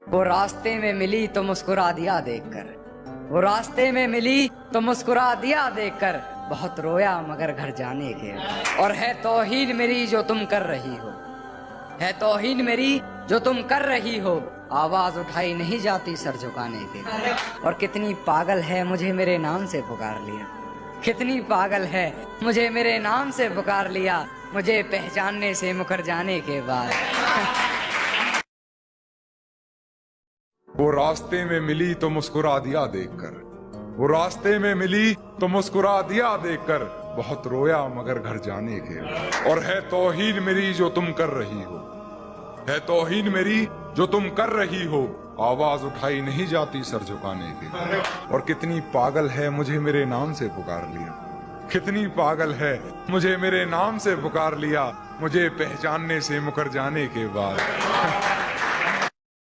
वो रास्ते में मिली तो मुस्कुरा दिया देखकर, वो रास्ते में मिली तो मुस्कुरा दिया देखकर, बहुत रोया मगर घर जाने के। और है तौहीन मेरी जो तुम कर रही हो, है तौहीन मेरी जो तुम कर रही हो, आवाज उठाई नहीं जाती सर झुकाने के। और कितनी पागल है मुझे मेरे नाम से पुकार लिया, कितनी पागल है मुझे मेरे नाम से पुकार लिया, मुझे पहचानने से मुकर जाने के बाद। वो रास्ते में मिली तो मुस्कुरा दिया देखकर, वो रास्ते में मिली तो मुस्कुरा दिया देखकर, बहुत रोया मगर घर जाने के। और है तौहीन मेरी जो तुम कर रही हो, है तौहीन मेरी जो तुम कर रही हो, आवाज उठाई नहीं जाती सर झुकाने के। और कितनी पागल है मुझे मेरे नाम से पुकार लिया, कितनी पागल है मुझे मेरे नाम से पुकार लिया, मुझे पहचानने से मुकर जाने के बाद।